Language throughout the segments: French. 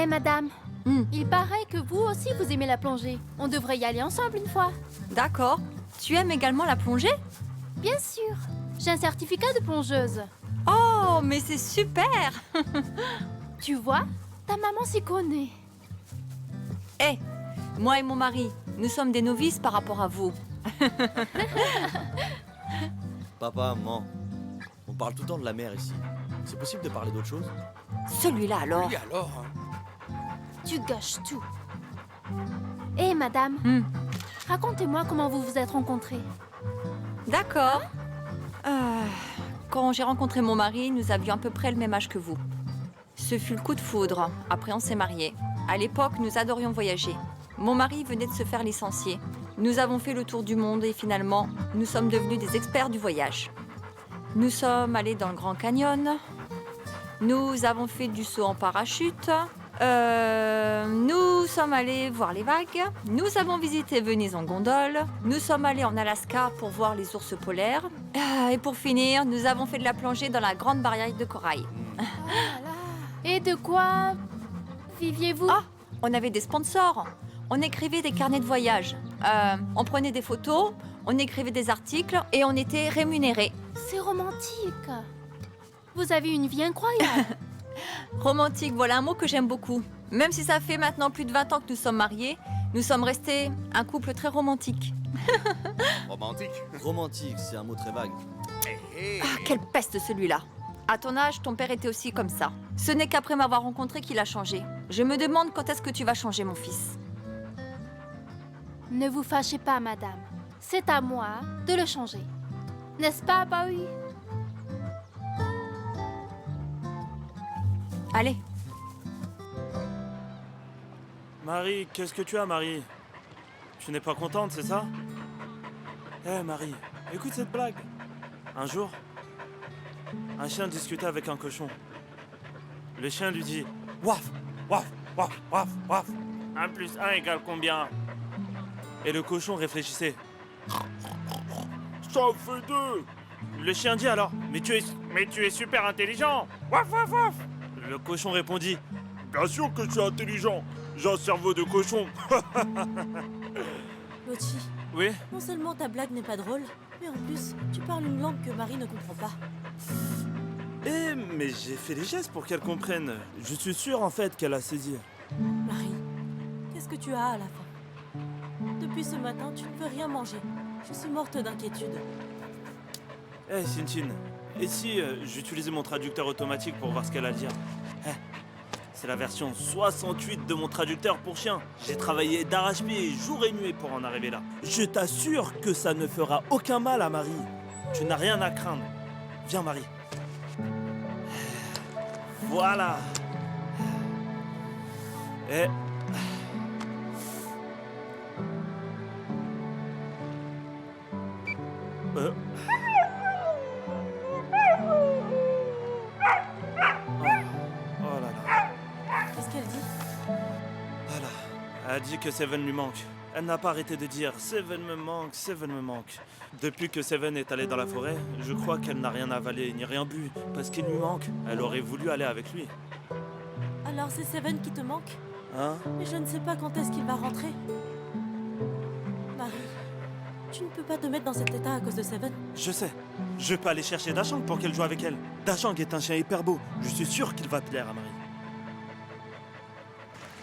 madame, il paraît que vous aussi vous aimez la plongée. On devrait y aller ensemble une fois. D'accord. Tu aimes également la plongée? Bien sûr. J'ai un certificat de plongeuse. Oh, mais c'est super! Tu vois, ta maman s'y connaît. Hé, moi et mon mari, nous sommes des novices par rapport à vous. Papa, maman, on parle tout le temps de la mer ici. C'est possible de parler d'autre chose? Celui-là alors? Oui, alors Tu gâches tout. Hé, madame, racontez-moi comment vous vous êtes rencontrés. D'accord. Quand j'ai rencontré mon mari, nous avions à peu près le même âge que vous. Ce fut le coup de foudre. Après, on s'est mariés. À l'époque, nous adorions voyager. Mon mari venait de se faire licencier. Nous avons fait le tour du monde et finalement, nous sommes devenus des experts du voyage. Nous sommes allés dans le Grand Canyon. Nous avons fait du saut en parachute. Nous sommes allés voir les vagues. Nous avons visité Venise en gondole. Nous sommes allés en Alaska pour voir les ours polaires. Et pour finir, nous avons fait de la plongée dans la grande barrière de corail. Et de quoi viviez-vous? Ah, on avait des sponsors. On écrivait des carnets de voyage. On prenait des photos, on écrivait des articles et on était rémunérés. C'est romantique. Vous avez une vie incroyable. Romantique, voilà un mot que j'aime beaucoup. Même si ça fait maintenant plus de 20 ans que nous sommes mariés, nous sommes restés un couple très romantique. Romantique. Romantique, c'est un mot très vague. Ah, quelle peste celui-là! À ton âge, ton père était aussi comme ça. Ce n'est qu'après m'avoir rencontré qu'il a changé. Je me demande quand est-ce que tu vas changer, mon fils. Ne vous fâchez pas, madame. C'est à moi de le changer. N'est-ce pas, Bowie? Allez, Marie, qu'est-ce que tu as, Marie? Tu n'es pas contente, c'est ça? Hé, Marie, écoute cette blague. Un jour, un chien discutait avec un cochon. Le chien lui dit « Waf, waf, waf, waf, waf. 1 plus 1 égale combien ?» Et le cochon réfléchissait. « Ça fait 2. » Le chien dit alors « Mais tu es super intelligent. Waf, waf, waf. » Le cochon répondit « Bien sûr que je suis intelligent. J'ai un cerveau de cochon. » Lotti, Oui? non seulement ta blague n'est pas drôle, mais en plus, tu parles une langue que Marie ne comprend pas. Eh, mais j'ai fait les gestes pour qu'elle comprenne. Je suis sûr en fait qu'elle a saisi. Marie, qu'est-ce que tu as à la fin? Depuis ce matin, tu ne veux rien manger. Je suis morte d'inquiétude. Eh, Chin, et si j'utilisais mon traducteur automatique pour voir ce qu'elle a à dire? Eh, c'est la version 68 de mon traducteur pour chien. J'ai travaillé d'arrache-pied jour et nuit pour en arriver là. Je t'assure que ça ne fera aucun mal à Marie. Tu n'as rien à craindre. Viens, Marie. Voilà. Et... Oh, oh là là. Qu'est-ce qu'elle dit? Voilà. Elle a dit que Seven lui manque. Elle n'a pas arrêté de dire « Seven me manque, Seven me manque ». Depuis que Seven est allé dans la forêt, je crois qu'elle n'a rien avalé ni rien bu, parce qu'il lui manque. Elle aurait voulu aller avec lui. Alors c'est Seven qui te manque? Hein? Mais je ne sais pas quand est-ce qu'il va rentrer. Marie, tu ne peux pas te mettre dans cet état à cause de Seven. Je sais. Je peux aller chercher Dachang pour qu'elle joue avec elle. Dachang est un chien hyper beau. Je suis sûr qu'il va plaire à Marie.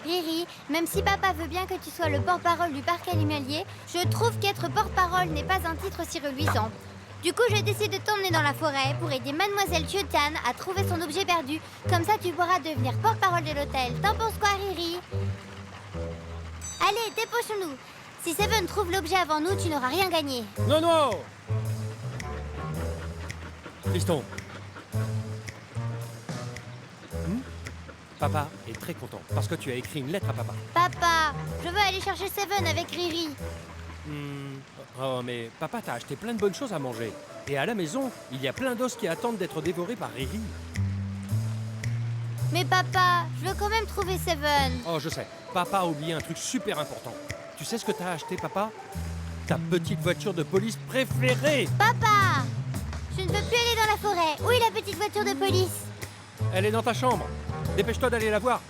Riri, même si papa veut bien que tu sois le porte-parole du parc animalier, je trouve qu'être porte-parole n'est pas un titre si reluisant. Du coup, je décide de t'emmener dans la forêt pour aider Mademoiselle Chiotan à trouver son objet perdu. Comme ça, tu pourras devenir porte-parole de l'hôtel. T'en penses quoi, Riri? Allez, dépêchons-nous. Si Seven trouve l'objet avant nous, tu n'auras rien gagné. Non, non! Fiston. Papa est très content parce que tu as écrit une lettre à papa. Papa, je veux aller chercher Seven avec Riri. Oh, mais papa t'a acheté plein de bonnes choses à manger. Et à la maison, il y a plein d'os qui attendent d'être dévorés par Riri. Mais papa, je veux quand même trouver Seven. Oh, je sais. Papa a oublié un truc super important. Tu sais ce que t'as acheté, papa? Ta petite voiture de police préférée! Papa, je ne veux plus aller dans la forêt. Où est la petite voiture de police? Elle est dans ta chambre. Dépêche-toi d'aller la voir.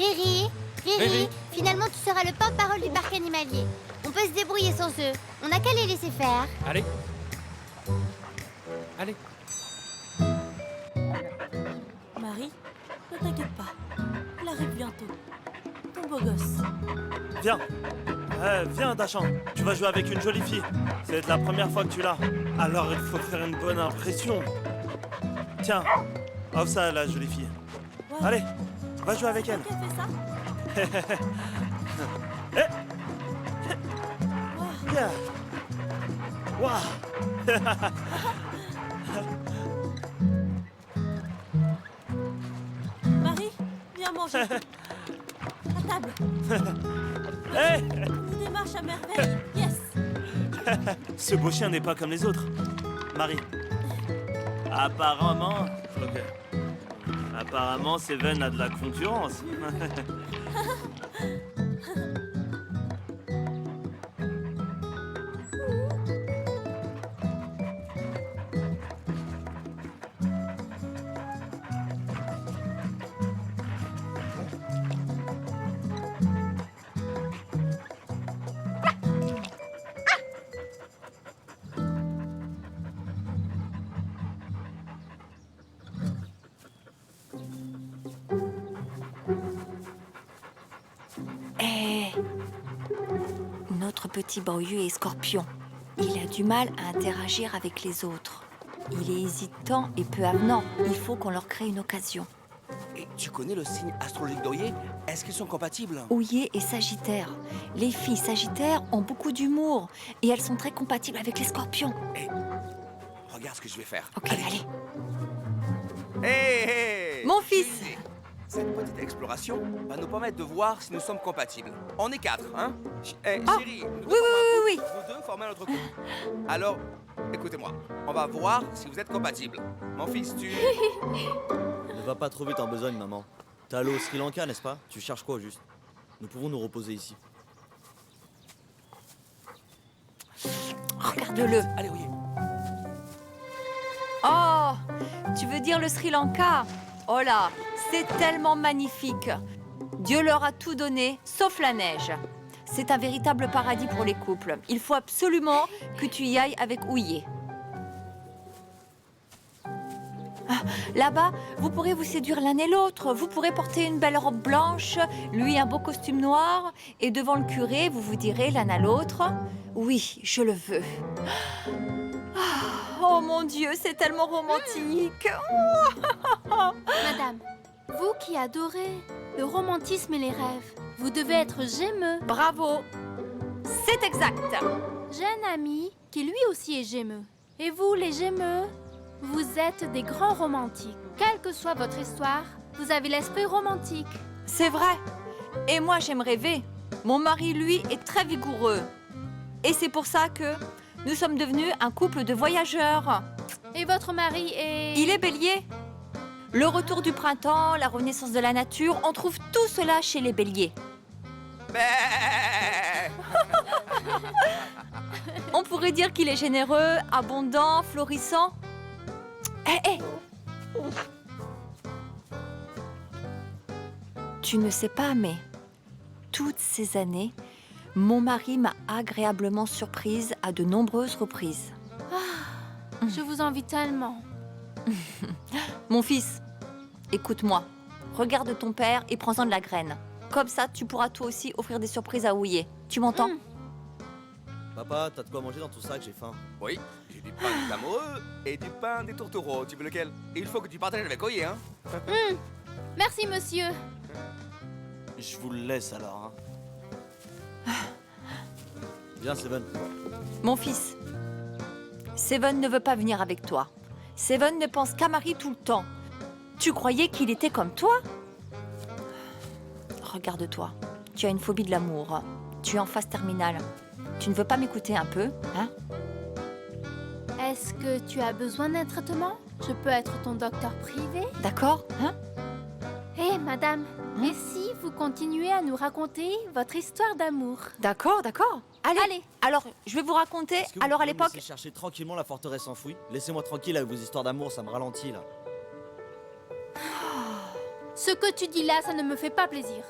Riri, Riri. finalement tu seras le porte-parole du parc animalier. On peut se débrouiller sans eux. On n'a qu'à les laisser faire. Allez. Allez. Marie, ne t'inquiète pas. Il arrive bientôt. Ton beau gosse. Viens. Viens, Dachan. Tu vas jouer avec une jolie fille. C'est la première fois que tu l'as. Alors il faut faire une bonne impression. Tiens, offre ça à la jolie fille. Ouais. Allez, va jouer avec elle. Qui a fait ça? Eh, Waouh. yeah. Waouh. Marie, viens manger. À table. Hey, Tu démarches à merveille. Yes. ce beau chien n'est pas comme les autres. Marie. Apparemment. Ok. Apparemment, Seven a de la concurrence. Eh, notre petit Baoyu est scorpion. Il a du mal à interagir avec les autres. Il est hésitant et peu avenant. Il faut qu'on leur crée une occasion. Et tu connais le signe astrologique d'Oyer? Est-ce qu'ils sont compatibles? Ouillet et Sagittaire. Les filles Sagittaires ont beaucoup d'humour et elles sont très compatibles avec les scorpions. Regarde ce que je vais faire. Ok, allez. Hé, hé! Mon fils! Suivez. Cette petite exploration va nous permettre de voir si nous sommes compatibles. On est 4, hein? Chérie, nous oui, oui. Vous deux formez notre couple. Alors, écoutez-moi, on va voir si vous êtes compatibles. Mon fils, tu... Ne va pas trop vite en besogne, maman. T'es allé au Sri Lanka, n'est-ce pas? Tu cherches quoi, au juste? Nous pouvons nous reposer ici. Regarde-le. Allez, oui. Oh, tu veux dire le Sri Lanka? Oh là, c'est tellement magnifique. Dieu leur a tout donné, sauf la neige. C'est un véritable paradis pour les couples. Il faut absolument que tu y ailles avec Ouillet. Ah, là-bas, vous pourrez vous séduire l'un et l'autre. Vous pourrez porter une belle robe blanche, lui un beau costume noir. Et devant le curé, vous vous direz l'un à l'autre, « Oui, je le veux. » Oh mon Dieu, c'est tellement romantique. Madame, vous qui adorez le romantisme et les rêves, vous devez être gémeux. Bravo. C'est exact. J'ai un ami qui lui aussi est gémeux. Et vous, les gémeux, vous êtes des grands romantiques. Quelle que soit votre histoire, vous avez l'esprit romantique. C'est vrai. Et moi, j'aime rêver. Mon mari, lui, est très vigoureux. Et c'est pour ça que nous sommes devenus un couple de voyageurs. Et votre mari est... Il est bélier. Le retour du printemps, la renaissance de la nature, on trouve tout cela chez les béliers. On pourrait dire qu'il est généreux, abondant, florissant. Hé. Tu ne sais pas, mais toutes ces années, mon mari m'a agréablement surprise à de nombreuses reprises. Je vous envie tellement. Mon fils, écoute-moi. Regarde ton père et prends-en de la graine. Comme ça, tu pourras toi aussi offrir des surprises à Ouillet. Tu m'entends? Papa, t'as de quoi manger dans ton sac, j'ai faim. Oui, j'ai du pain des amoureux et du pain des tourtereaux. Tu veux lequel? Et il faut que tu partages avec Oyer, hein? Merci, monsieur. Je vous le laisse alors. Viens, Seven. Mon fils, Seven ne veut pas venir avec toi. Seven ne pense qu'à Marie tout le temps. Tu croyais qu'il était comme toi? Regarde-toi, tu as une phobie de l'amour. Tu es en phase terminale. Tu ne veux pas m'écouter un peu, hein? Est-ce que tu as besoin d'un traitement? Je peux être ton docteur privé? D'accord, hein? Hé, madame, et si vous continuez à nous raconter votre histoire d'amour? D'accord. Allez. Alors, je vais vous raconter. Est-ce que vous Alors, à pouvez me l'époque, laisser chercher tranquillement la forteresse enfouie. Laissez-moi tranquille avec vos histoires d'amour, ça me ralentit là. Ce que tu dis là, ça ne me fait pas plaisir.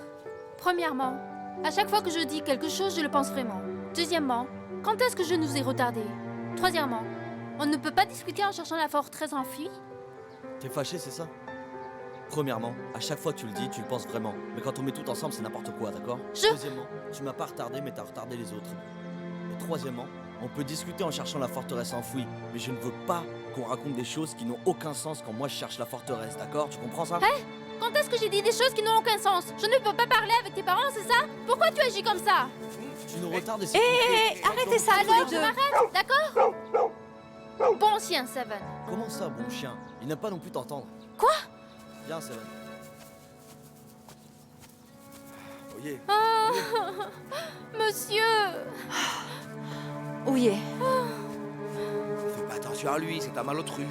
Premièrement, à chaque fois que je dis quelque chose, je le pense vraiment. Deuxièmement, quand est-ce que je nous ai retardés? Troisièmement, on ne peut pas discuter en cherchant la forteresse enfuie? T'es fâché, c'est ça? Premièrement, à chaque fois que tu le dis, tu le penses vraiment. Mais quand on met tout ensemble, c'est n'importe quoi, d'accord? Deuxièmement, tu m'as pas retardé, mais t'as retardé les autres. Et troisièmement, on peut discuter en cherchant la forteresse enfouie, mais je ne veux pas qu'on raconte des choses qui n'ont aucun sens quand moi je cherche la forteresse, d'accord? Tu comprends ça? Quand est-ce que j'ai dit des choses qui n'ont aucun sens? Je ne peux pas parler avec tes parents, c'est ça? Pourquoi tu agis comme ça? Tu nous retardes et c'est Arrêtez ça, tous Alors, les je deux. m'arrête, d'accord? Bon chien, Seven. Comment ça, bon chien? Il n'a pas non plus t'entendre. Quoi? Viens, Seven. Oyez. Monsieur! Où y est? Fais pas attention à lui, c'est un malotru.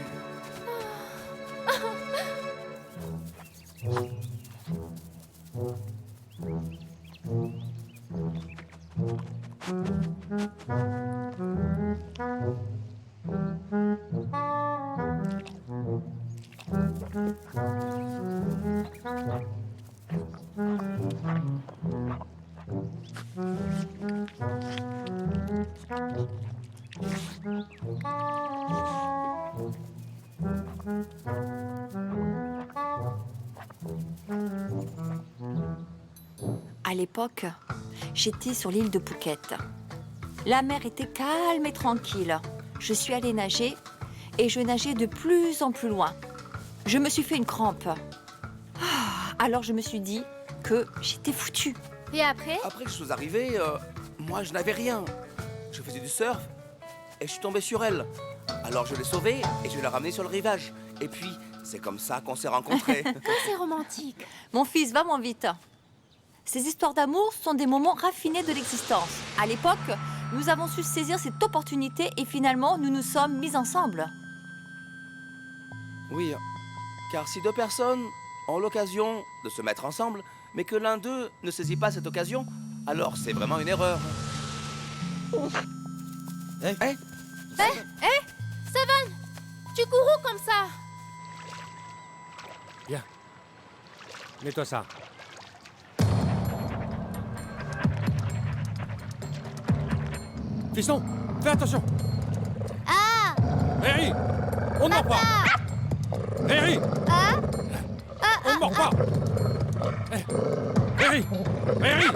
À l'époque, j'étais sur l'île de Phuket. La mer était calme et tranquille. Je suis allée nager et je nageais de plus en plus loin. Je me suis fait une crampe. Alors je me suis dit que j'étais foutue. Et après? Après que je suis arrivé, moi je n'avais rien. Je faisais du surf et je suis tombé sur elle. Alors je l'ai sauvée et je l'ai ramenée sur le rivage. Et puis, c'est comme ça qu'on s'est rencontrés. C'est romantique. Mon fils, va moins vite. Ces histoires d'amour sont des moments raffinés de l'existence. À l'époque, nous avons su saisir cette opportunité et finalement, nous nous sommes mis ensemble. Oui, car si deux personnes ont l'occasion de se mettre ensemble, mais que l'un d'eux ne saisit pas cette occasion, alors c'est vraiment une erreur. Hey, Seven! Tu cours où comme ça? Viens. Mets-toi ça. Fiston, fais attention. Ah! Harry, on ne mord pas. Harry, on ne mord pas. Harry, Harry.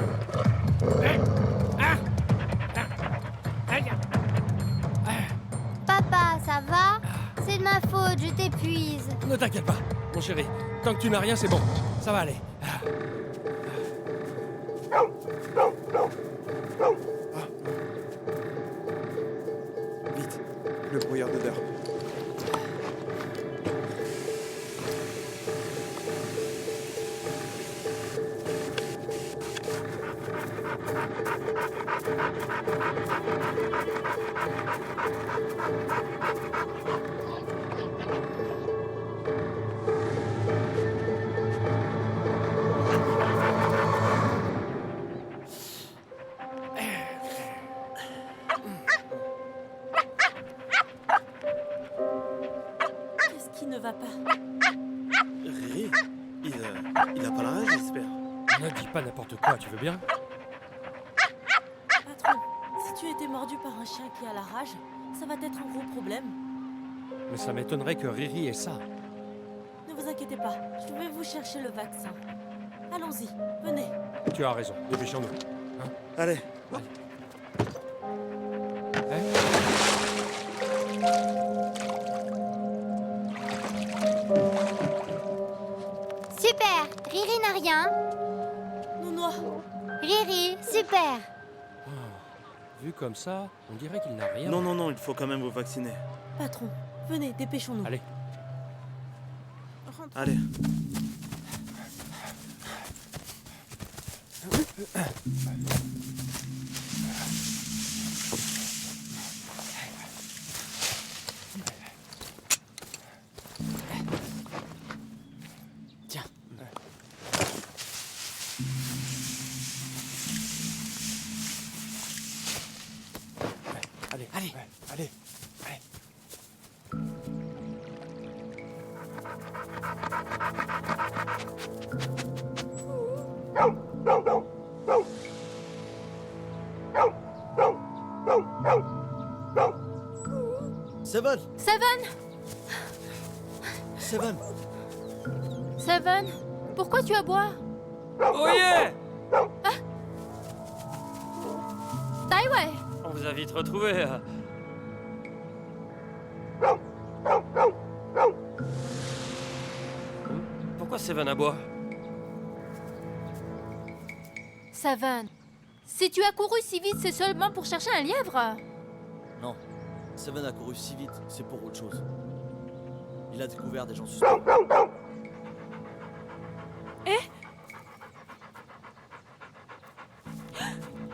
Papa, ça va? C'est de ma faute, je t'épuise. Ne t'inquiète pas, mon chéri. Tant que tu n'as rien, c'est bon. Ça va aller. Vite, le brouilleur d'odeur. Qu'est-ce qui ne va pas? Riri, il a pas la rage, j'espère. Ne dis pas n'importe quoi, tu veux bien? Patron, si tu étais mordu par un chien qui a la rage, ça va être un gros problème. Mais ça m'étonnerait que Riri ait ça. Ne vous inquiétez pas, je vais vous chercher le vaccin. Allons-y, venez. Tu as raison, dépêchons-nous. Allez, Super! Riri n'a rien. Nounois, Riri, super! Vu comme ça, on dirait qu'il n'a rien. non, il faut quand même vous vacciner. patron, venez, dépêchons-nous. Allez. Rentre. Allez. Tiens. Allez, allez, allez, allez. Seven! Seven! Seven! Seven! Pourquoi tu aboies? Oh yeah! Taiwei! On vous a vite retrouvé. Pourquoi Seven aboie? Seven, si tu as couru si vite, c'est seulement pour chercher un lièvre. Non. Seven a couru si vite, c'est pour autre chose. Il a découvert des gens suspects.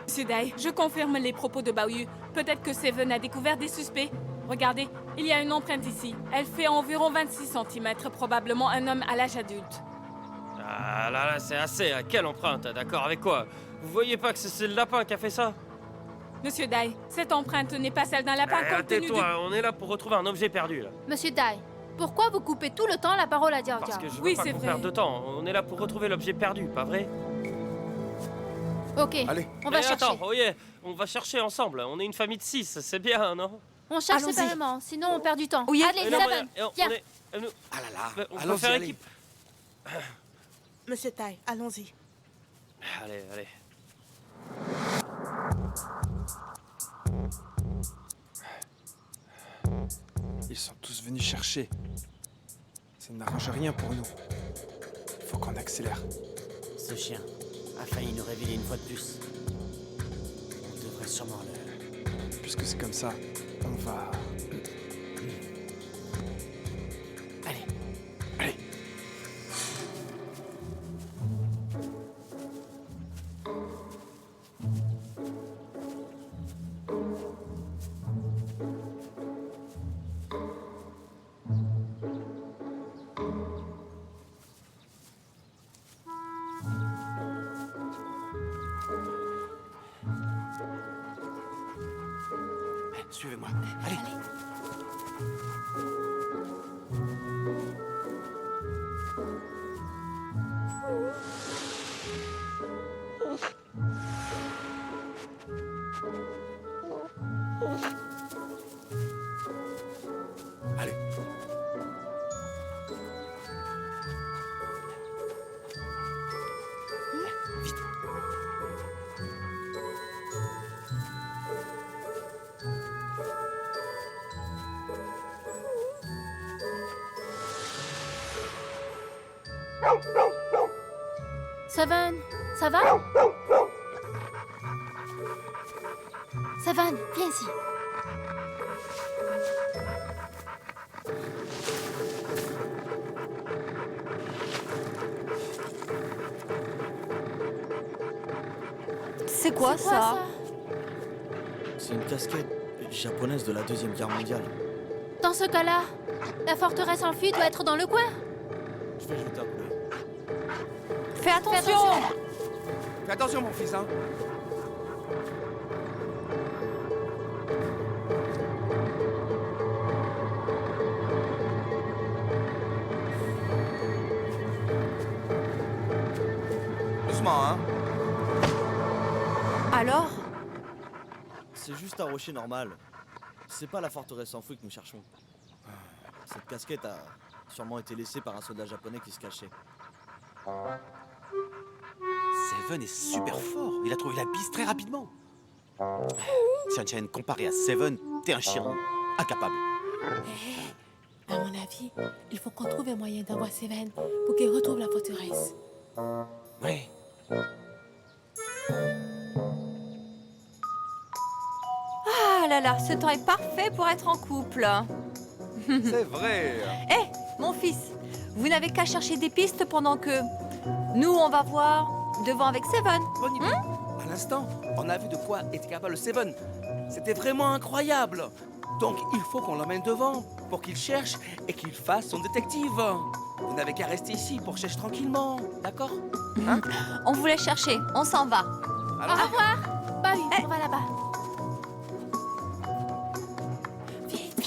Monsieur Dai, je confirme les propos de Baoyu. Peut-être que Seven a découvert des suspects. Regardez, il y a une empreinte ici. Elle fait environ 26 cm, probablement un homme à l'âge adulte. Ah là, c'est assez. Quelle empreinte? D'accord, avec quoi? Vous voyez pas que c'est le lapin qui a fait ça? Monsieur Dai, cette empreinte n'est pas celle d'un lapin compte tenu du... Tais-toi, on est là pour retrouver un objet perdu, là. Monsieur Dai, pourquoi vous coupez tout le temps la parole à Diao Parce Diao? que je veux Oui, pas c'est qu'on vrai. perde de temps. On est là pour retrouver l'objet perdu, pas vrai? Ok, Allez. on va Mais chercher. attends, oh yeah, on va chercher ensemble. On est une famille de 6, c'est bien, non? On cherche Allons-y. séparément, sinon on perd du temps. Oui, Allez, Non, Seven, mais, viens. nous, Ah là là, on peut allons-y, faire allez. équipe. Monsieur Tai, allons-y. Allez, allez. Ils sont tous venus chercher. Ça n'arrange rien pour nous. Faut qu'on accélère. Ce chien a failli nous révéler une fois de plus. On devrait sûrement le... Puisque c'est comme ça, on va... Allez, Allez. Suivez-moi. Allez. Allez. Vite. Seven, ça va? Seven, viens ici. C'est quoi C'est quoi ça? C'est une casquette japonaise de la Deuxième Guerre mondiale. Dans ce cas-là, la forteresse enfuie doit être dans le coin. Je vais jeter un coup d'œil. Fais attention! Fais attention. Fais attention, mon fils, hein. Doucement, hein. Alors? C'est juste un rocher normal. C'est pas la forteresse enfouie que nous cherchons. Cette casquette a sûrement été laissée par un soldat japonais qui se cachait. Seven est super fort. Il a trouvé la piste très rapidement. Chen, comparé à Seven, t'es un chiron incapable. À mon avis, il faut qu'on trouve un moyen d'avoir Seven pour qu'il retrouve la forteresse. Oui. Ah là là, ce temps est parfait pour être en couple. C'est vrai. Mon fils, vous n'avez qu'à chercher des pistes pendant que nous, on va voir devant avec Seven. Bonne idée. À l'instant, on a vu de quoi était capable Seven. C'était vraiment incroyable. Donc, il faut qu'on l'emmène devant pour qu'il cherche et qu'il fasse son détective. Vous n'avez qu'à rester ici pour chercher tranquillement, d'accord? Hein? On vous laisse chercher, on s'en va. Alors, Au revoir. Bah oui, on va là-bas. Vite,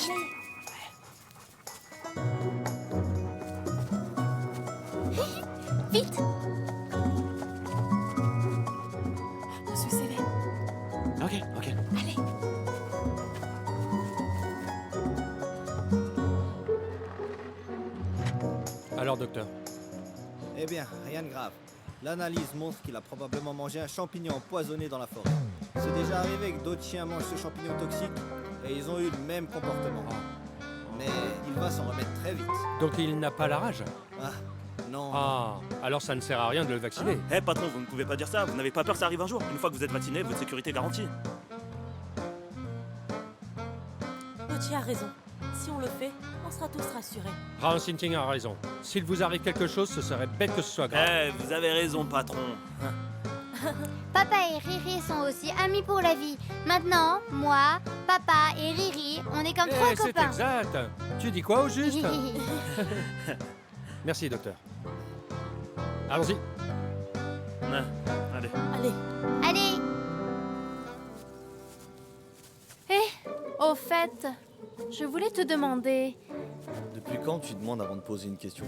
allez. Vite! Je suis Seven. Ok, ok. Allez. Alors, docteur? Eh bien, rien de grave. L'analyse montre qu'il a probablement mangé un champignon empoisonné dans la forêt. C'est déjà arrivé que d'autres chiens mangent ce champignon toxique et ils ont eu le même comportement. Mais il va s'en remettre très vite. Donc il n'a pas la rage? Ah, non. Ah, alors ça ne sert à rien de le vacciner. Eh patron, vous ne pouvez pas dire ça. Vous n'avez pas peur que ça arrive un jour. Une fois que vous êtes vacciné, votre sécurité est garantie. Pochi a raison. Si on le fait, on sera tous rassurés. Ran Sinting a raison. S'il vous arrive quelque chose, ce serait bête que ce soit grave. Eh, vous avez raison, patron. Papa et Riri sont aussi amis pour la vie. Maintenant, moi, papa et Riri, on est comme trois C'est copains. exact. Tu dis quoi au juste? Merci, docteur. Allons-y. Ouais, allez. Allez. Allez, Au fait, je voulais te demander, Depuis quand tu demandes avant de poser une question?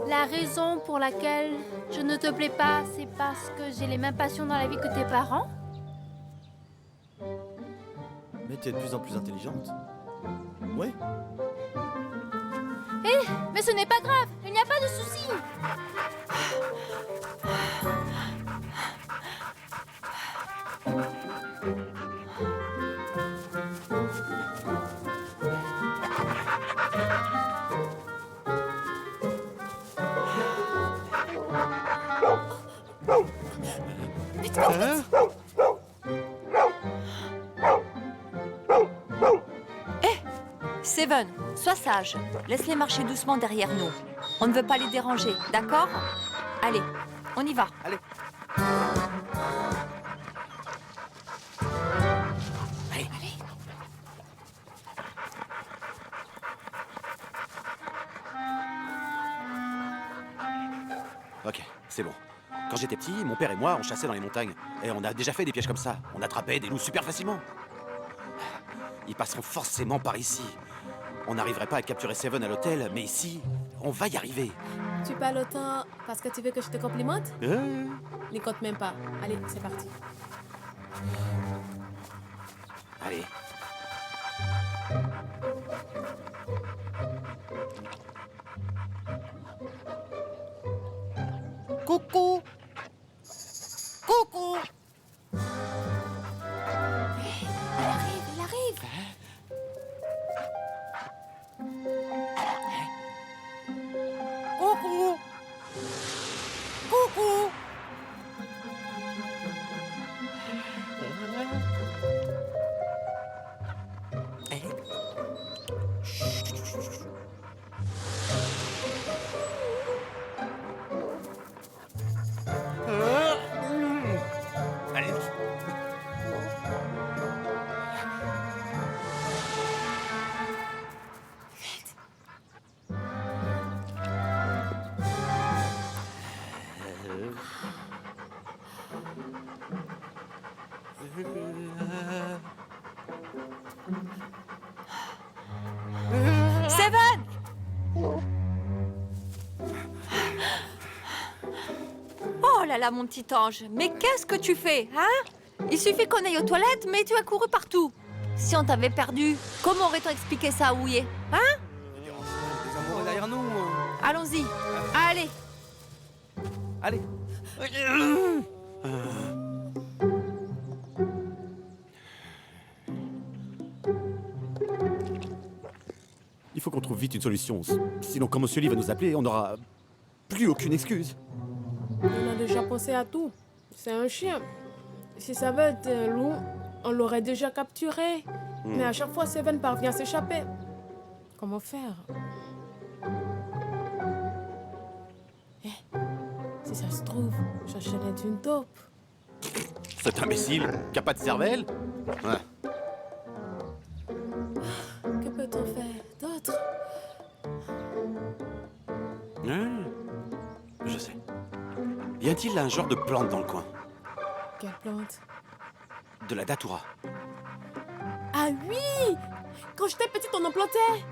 la raison pour laquelle je ne te plais pas, c'est parce que j'ai les mêmes passions dans la vie que tes parents? Mais t'es de plus en plus intelligente. Ouais. Mais ce n'est pas grave, il n'y a pas de souci. Seven, sois sage. Laisse-les marcher doucement derrière nous. On ne veut pas les déranger, d'accord? Allez, on y va. Allez. Allez. Ok, c'est bon. Quand j'étais petit, mon père et moi, on chassait dans les montagnes. Et on a déjà fait des pièges comme ça. On attrapait des loups super facilement. Ils passeront forcément par ici. On n'arriverait pas à capturer Seven à l'hôtel, mais ici, on va y arriver. Tu parles autant parce que tu veux que je te complimente? Les compte même pas. Allez, c'est parti. Allez. Coucou. Coucou. Elle arrive, elle arrive. Coucou. Coucou. Allez. Seven! Oh là là, mon petit ange, mais qu'est-ce que tu fais, hein? Il suffit qu'on aille aux toilettes, mais tu as couru partout. Si on t'avait perdu, comment aurait-on expliqué ça à Ouillet, hein? Les amoureux derrière nous. Allons-y, allez. Allez. Il faut qu'on trouve vite une solution. Sinon, quand Monsieur Lee va nous appeler, on n'aura plus aucune excuse. On a déjà pensé à tout. C'est un chien. Si ça veut être un loup, on l'aurait déjà capturé. Mais à chaque fois, Seven parvient à s'échapper. Comment faire? Si ça se trouve, Chachel est une taupe. Cet imbécile qui a pas de cervelle. Ouais. Que peut-on faire d'autre? Je sais. Y a-t-il un genre de plante dans le coin? Quelle plante? De la datura. Ah oui! Quand j'étais petite, on en plantait.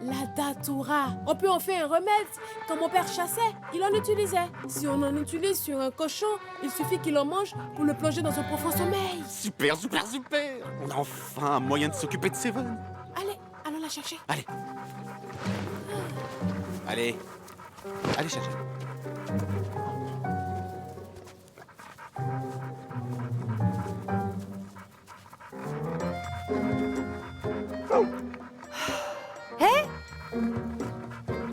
La datura. On peut en faire un remède. Quand mon père chassait, il en utilisait. Si on en utilise sur un cochon, il suffit qu'il en mange pour le plonger dans un profond sommeil. Super, super, super. On a enfin un moyen de s'occuper de Seven. Allez, allons la chercher. Allez. Allez. Allez, chercher.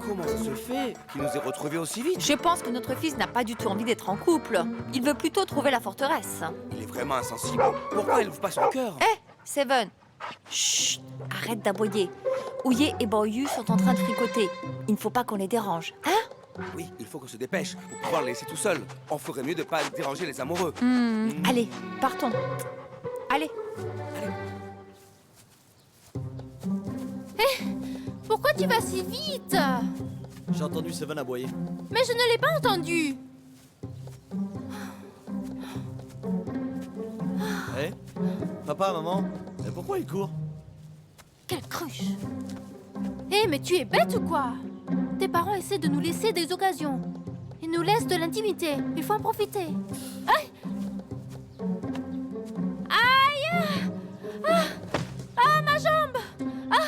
Comment ça se fait qu'il nous ait retrouvés aussi vite? Je pense que notre fils n'a pas du tout envie d'être en couple. Il veut plutôt trouver la forteresse. Il est vraiment insensible. Pourquoi il ouvre pas son cœur? Hé, Seven. Chut, arrête d'aboyer. Ouye et Baoyu sont en train de tricoter. Il ne faut pas qu'on les dérange, hein? Oui, il faut qu'on se dépêche pour pouvoir le laisser tout seul. On ferait mieux de pas déranger les amoureux. Allez, partons. Allez. Pourquoi tu vas si vite? J'ai entendu Seven aboyer. Mais je ne l'ai pas entendu. Hé Papa, maman, mais pourquoi il court? Quelle cruche! Hé, mais tu es bête ou quoi? Tes parents essaient de nous laisser des occasions. Ils nous laissent de l'intimité. Il faut en profiter. Aïe! Aïe! Ah! Ah, ma jambe! Ah!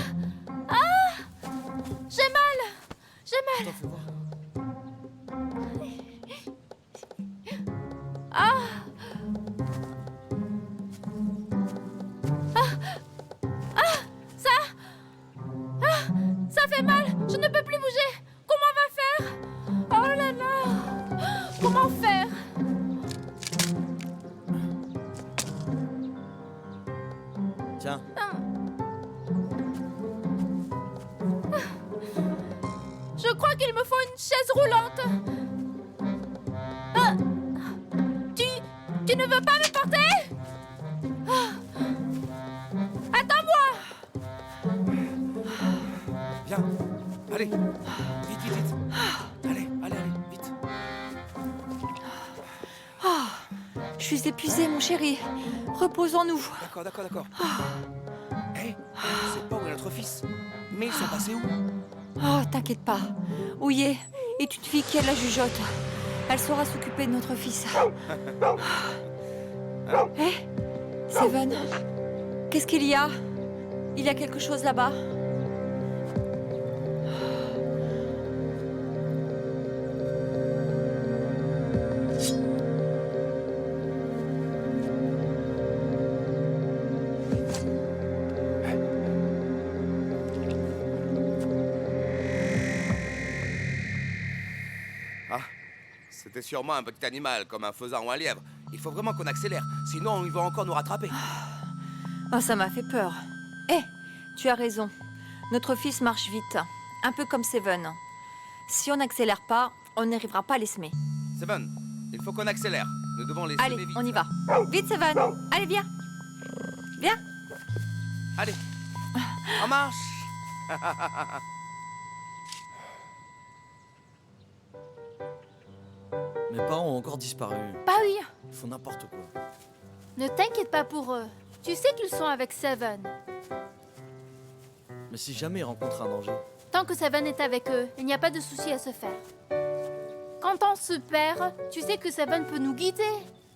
Ah! J'ai mal! J'ai mal! Attends, fais voir. Ah! Ça fait mal, je ne peux plus bouger. Comment on va faire? Oh là là! Comment faire? Tiens, Je crois qu'il me faut une chaise roulante. Ah. Tu ne veux pas me porter? Ah. Attends-moi! Viens, allez. Vite, vite, vite. Allez, allez, allez, vite. Je suis épuisée, mon chéri. Reposons-nous. D'accord, d'accord, d'accord. Hé, je sais pas où est notre fils. Mais ils sont passés où? Oh, t'inquiète pas. Ouye est une fille qui a la jugeote. Elle saura s'occuper de notre fils. Hé, Seven, qu'est-ce qu'il y a? Il y a quelque chose là-bas. C'était sûrement un petit animal, comme un faisan ou un lièvre. Il faut vraiment qu'on accélère, sinon ils vont encore nous rattraper. Oh, ça m'a fait peur. Hé, tu as raison. Notre fils marche vite, un peu comme Seven. Si on n'accélère pas, on n'arrivera pas à les semer. Seven, il faut qu'on accélère. Nous devons les Allez, semer vite. on y va. Vite, Seven. Allez, viens. Viens. Allez, en marche. mes parents ont encore disparu. Bah oui, Ils font n'importe quoi. ne t'inquiète pas pour eux. Tu sais qu'ils sont avec Seven. Mais si jamais ils rencontrent un danger, Tant que Seven est avec eux, il n'y a pas de souci à se faire. Quand on se perd, tu sais que Seven peut nous guider.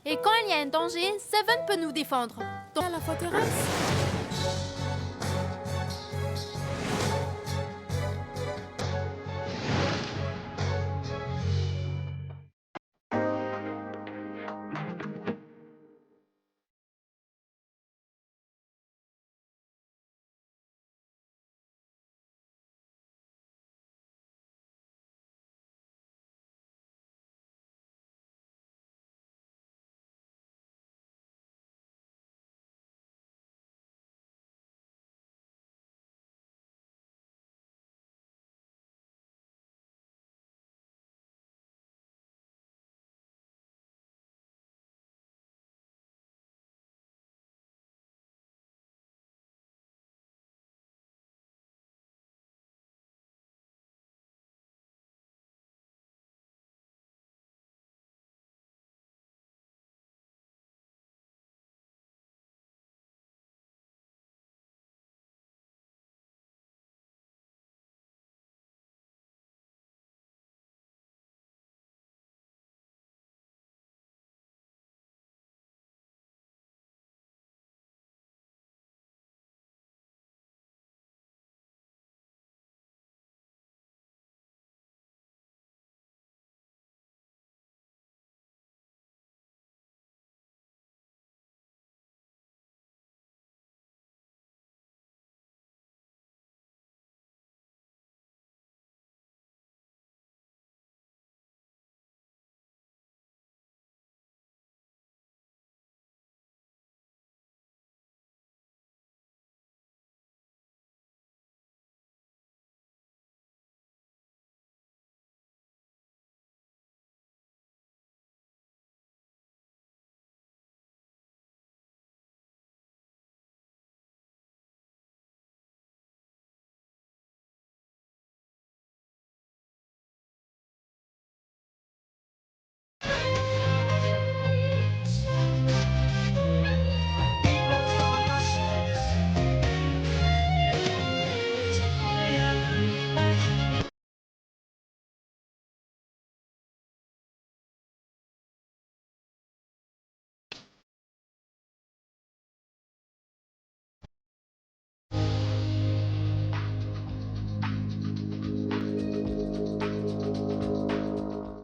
Et quand il y a un danger, Seven peut nous défendre. Dans la forteresse,